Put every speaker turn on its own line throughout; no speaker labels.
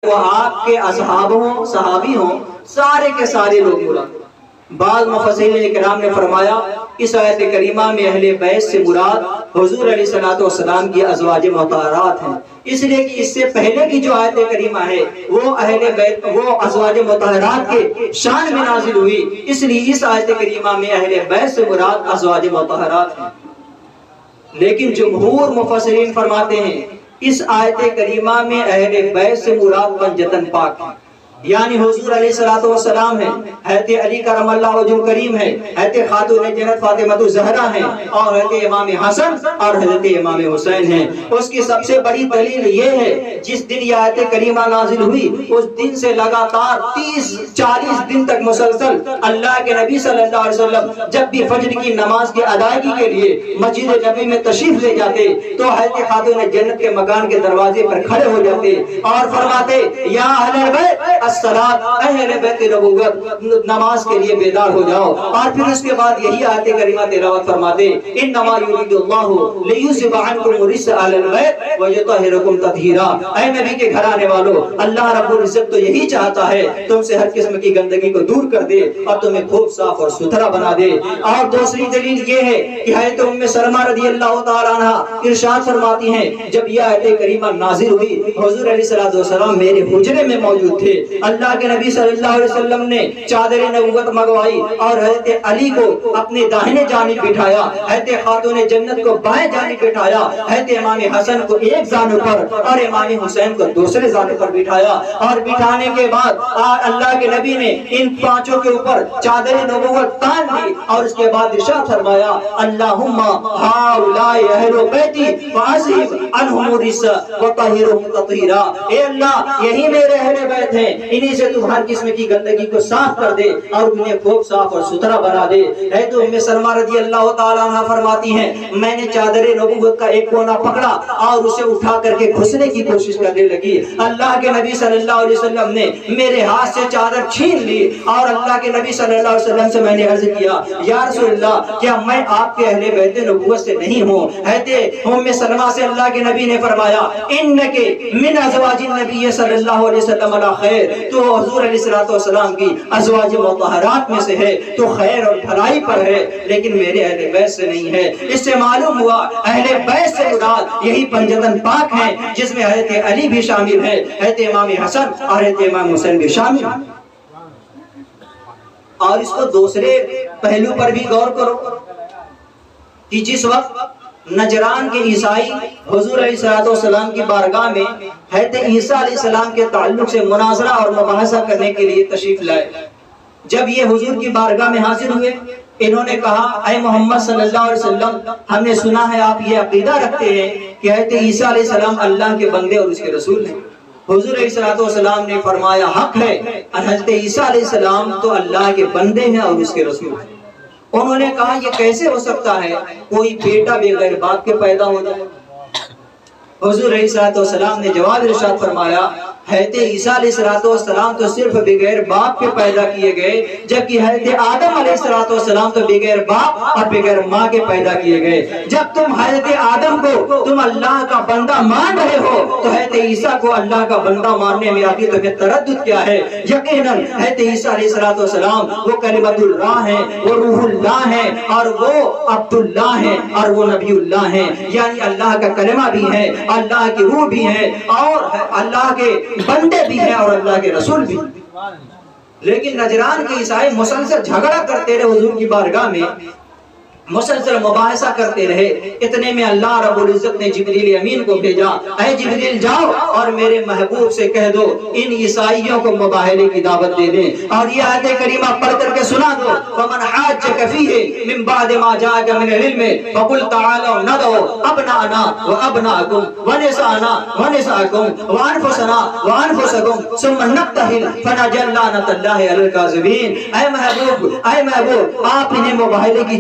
وہ آپ کے اصحاب ہوں، صحابی ہوں، سارے کے سارے لوگ مراد۔ بعض مفسرین کرام نے فرمایا اس آیت کریمہ میں اہل بیت سے مراد حضور علیہ الصلوۃ والسلام کی ازواج مطہرات ہیں، اس لیے کہ اس سے پہلے کی جو آیت کریمہ ہے وہ اہل بیت، وہ ازواج مطہرات کے شان میں نازل ہوئی، اس لیے اس آیت کریمہ میں اہل بیت سے مراد ازواج مطہرات ہیں۔ لیکن جمہور مفسرین فرماتے ہیں اس آیت کریمہ میں اہل بیت سے مراد پنجتن پاک ہیں، یعنی حضور علیہ الصلوۃ والسلام ہیں، حضرت علی کرم اللہ وجہ کریم ہے، حضرت خاتون جنت فاطمہ الزہرا ہیں، اور حضرت امام حسن اور حضرت امام حسین ہیں۔ اس کی سب سے بڑی دلیل یہ ہے جس دن یہ آیت کریمہ نازل ہوئی اس دن سے لگاتار 30-40 دن تک مسلسل اللہ کے نبی صلی اللہ علیہ وسلم جب بھی فجر کی نماز کی ادائیگی کے لیے مسجد نبی میں تشریف لے جاتے تو حضرت خاتون جنت کے مکان کے دروازے پر کھڑے ہو جاتے اور فرماتے یا اہل بیت الصلاۃ، اہل بیت نبوت نماز کے لیے بیدار ہو جاؤ، اور پھر اس کے بعد یہی آیت کریمہ تلاوت فرماتے انما یرید اللہ لیذھب عنکم الرجس اہل البیت ویطہرکم تطہیرا۔ اے نبی کے گھرانے والو، اللہ رب العزت تو یہی چاہتا ہے تم سے ہر قسم کی گندگی کو دور کر دے اور تمہیں خوب صاف اور ستھرا بنا دے۔ اور دوسری دلیل یہ ہے کہ حضرت ام سلمہ رضی اللہ تعالی عنہا ارشاد فرماتی ہیں جب یہ آیت کریمہ نازل ہوئی حضور علیہ الصلوۃ والسلام میرے حجرے میں موجود تھے، اللہ کے نبی صلی اللہ علیہ وسلم نے چادر نبوت منگوائی اور حضرت علی کو اپنے داہنے جانب بٹھایا، حضرت خاتون جنت کو بائیں جانب بٹھایا، حضرت امام حسن کو ایک جانب پر اور امام حسین کو دوسرے جانب پر بٹھایا، اور بٹھانے کے بعد اللہ کے نبی نے ان پانچوں کے اوپر چادر نبوت تان دی اور اس کے بعد ارشاد فرمایا اللہم ہؤلاء اہل بیتی فاذھب عنہم الرجس وطہرہم تطہیرا۔ اے اللہ یہی میرے اہل بیت ہیں، انہی سے تم ہر قسم کی گندگی کو صاف کر دے اور انہیں خوب صاف اور ستھرا بنا دے۔ ہے تو ام سلمہ رضی اللہ تعالی عنہ فرماتی ہیں میں نے چادر نبوت کا ایک کونا پکڑا اور اسے اٹھا کر کے گھسنے کی کوشش کرنے لگی، اللہ کے نبی صلی اللہ علیہ وسلم نے میرے ہاتھ سے چادر چھین لی اور اللہ کے نبی صلی اللہ علیہ وسلم سے میں نے عرض کیا یا رسول اللہ کیا میں آپ کے اہل بیت نبوت سے نہیں ہوں؟ ہے ام سلمہ سے اللہ کے نبی نے فرمایا انک من ازواج النبی صلی اللہ علیہ وسلم علی خیر، تو حضور علیہ الصلوۃ والسلام کی ازواج مطہرات میں سے ہے تو خیر اور بھلائی پر ہے، لیکن میرے اہل بیت سے نہیں ہے۔ اس سے معلوم ہوا اہل بیت سے مراد یہی پنجتن پاک ہیں جس میں حضرت علی بھی شامل ہے، حضرت امام حسن اور حضرت امام حسین بھی شامل ہیں۔ اور اس کو دوسرے پہلو پر بھی غور کرو کہ جس وقت نجران کے عیسائی حضور علیہ الصلوۃ والسلام کی بارگاہ میں حضرت عیسیٰ علیہ السلام کے تعلق سے مناظرہ اور مباحثہ کرنے کے لیے تشریف لائے، جب یہ حضور کی بارگاہ میں حاضر ہوئے انہوں نے کہا اے محمد صلی اللہ علیہ وسلم ہم نے سنا ہے آپ یہ عقیدہ رکھتے ہیں کہ حضرت عیسیٰ علیہ السلام اللہ کے بندے اور اس کے رسول ہیں۔ حضور علیہ الصلوۃ والسلام نے فرمایا حق ہے، حضرت عیسیٰ علیہ السلام تو اللہ کے بندے ہیں اور اس کے رسول ہیں۔ انہوں نے کہا یہ کیسے ہو سکتا ہے کوئی بیٹا بغیر باپ کے پیدا ہو جائے؟ حضور علیہ الصلوۃ والسلام نے جواب ارشاد فرمایا حضرت عیسیٰ علیہ السلام تو صرف بغیر باپ کے پیدا کیے گئے، جبکہ حضرت آدم علیہ السلام تو بغیر باپ اور بغیر ماں کے پیدا کیے گئے۔ جب تم حضرت آدم کو تم اللہ کا بندہ مان رہے ہو تو حضرت عیسیٰ کو اللہ کا بندہ ماننے میں آگے تمہیں تردد کیا ہے؟ یقیناً حضرت عیسیٰ علیہ السلام وہ کلمۃ اللہ ہیں، وہ روح اللہ ہیں، اور وہ عبد اللہ ہیں، اور وہ نبی اللہ ہیں، یعنی اللہ کا کلمہ بھی ہے، اللہ کی روح بھی ہے، اور اللہ کے بندے بھی ہیں اور اللہ کے رسول بھی۔ لیکن نجران کے عیسائی مسلسل جھگڑا کرتے رہے حضور کی بارگاہ میں، مسلسل مباحثہ کرتے رہے، اتنے میں اللہ رب العزت نے جبریل امین کو بھیجا اے جبریل جاؤ اور میرے محبوب سے کہہ دو ان عیسائیوں کو مباحثے کی دعوت دے دیں، اور یہ آیت کریمہ پڑھ کر کے سنا دو فمن حاجک فیہ من بعد ما جاءک من العلم فقل تعالوا ندعو ابناءنا وابناءکم ونساءنا ونساءکم وانفسنا وانفسکم ثم نبتہل فنجعل لعنۃ اللہ علی الکاذبین۔ اے محبوب آپ انہیں مباحثے کی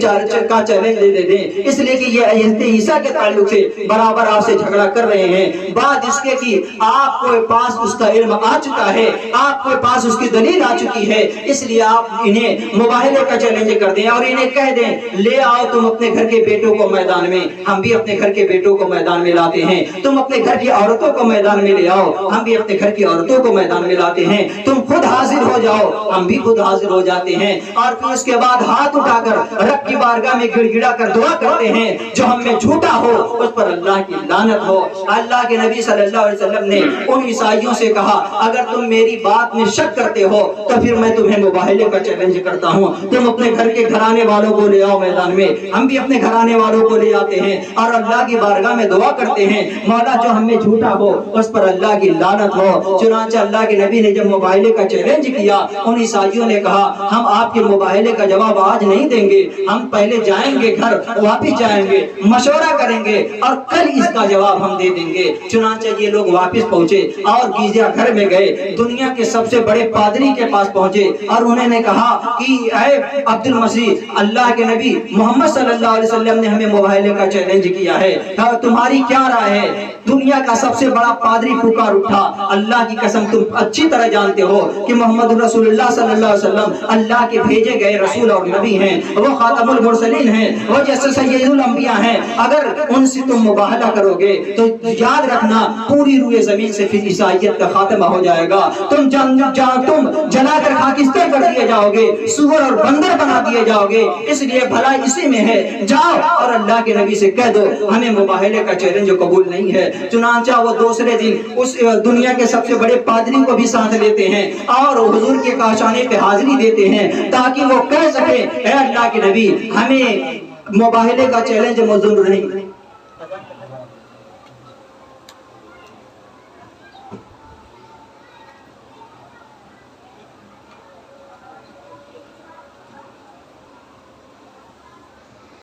کا چیلنج دے دیں، اس لیے کہ یہ حضرت عیسیٰ کے تعلق سے برابر آپ سے جھگڑا کر رہے ہیں، بات اس کے کہ آپ کے پاس اس کا علم آ چکا ہے، آپ کے پاس اس کی دلیل آ چکی ہے، اس لیے آپ انہیں مباہلے کا چیلنج کر دیں اور انہیں کہہ دیں لے آؤ تم اپنے گھر کے بیٹوں کو میدان میں، ہم بھی اپنے گھر کے بیٹوں کو میدان میں لاتے ہیں، تم اپنے گھر کی عورتوں کو میدان میں لے آؤ، ہم بھی اپنے گھر کی عورتوں کو میدان میں لاتے ہیں، تم خود حاضر ہو جاؤ، ہم بھی خود حاضر ہو جاتے ہیں، اور پھر اس کے بعد ہاتھ اٹھا کر رب کی بارگاہ میں گڑ گڑا کر دعا کرتے ہیں، جو ہم میں جھوٹا ہو اس پر اللہ کی لعنت ہو۔ اللہ کے نبی صلی اللہ علیہ وسلم نے ان عیسائیوں سے کہا اگر تم میری بات میں شک کرتے ہو تو پھر میں تمہیں مباہلے کا چیلنج کرتا ہوں، تم اپنے گھر کے گھرانے والوں کو لے آؤ میدان میں، ہم بھی اپنے گھرانے والوں کو لے آتے ہیں اور اللہ کی بارگاہ میں دعا کرتے ہیں مولا جو ہم میں جھوٹا ہو اس پر اللہ کی لعنت ہو۔ چنانچہ اللہ کے نبی نے جب مباہلے کا چیلنج کیا، ان عیسائیوں نے کہا ہم آپ کے مباہلے کا جواب آج نہیں دیں گے، ہم پہلے جائیں گے گھر، واپس جائیں گے، مشورہ کریں گے اور کل اس کا جواب ہم دے دیں گے۔ چنانچہ یہ لوگ واپس پہنچے اور گیزا گھر میں گئے، دنیا کے سب سے بڑے پادری کے پاس پہنچے اور انہوں نے کہا کہ اے عبد المسیح، اللہ کے نبی محمد صلی اللہ علیہ وسلم نے ہمیں مباہلے کا چیلنج کیا ہے، تمہاری کیا رائے ہے؟ دنیا کا سب سے بڑا پادری پکار اٹھا، اللہ کی قسم تم اچھی طرح جانتے ہو کہ محمد رسول اللہ صلی اللہ علیہ وسلم اللہ کے بھیجے گئے رسول اور نبی ہیں، وہ خاتم المرسلین ہیں، وہ جیسے سید الانبیاء ہیں، اگر ان سے تم مباہلہ کرو گے تو یاد رکھنا پوری روئے زمین سے پھر عیسائیت کا خاتمہ ہو جائے گا، تم جلا کر خاکستر کر دیے جاؤ گے، سور اور بندر بنا دیے جاؤ گے، اس لیے بھلا اسی میں ہے، جاؤ اور اللہ کے نبی سے کہہ دو ہمیں مباہلے کا چیلنج قبول نہیں ہے۔ چنانچہ وہ دوسرے دن اس دنیا کے سب سے بڑے پادری کو بھی ساتھ لیتے ہیں اور حضور کے کاشانے پہ حاضری دیتے ہیں تاکہ وہ کہہ سکے اے اللہ کے نبی ہمیں مباہلے کا چیلنج منظور نہیں۔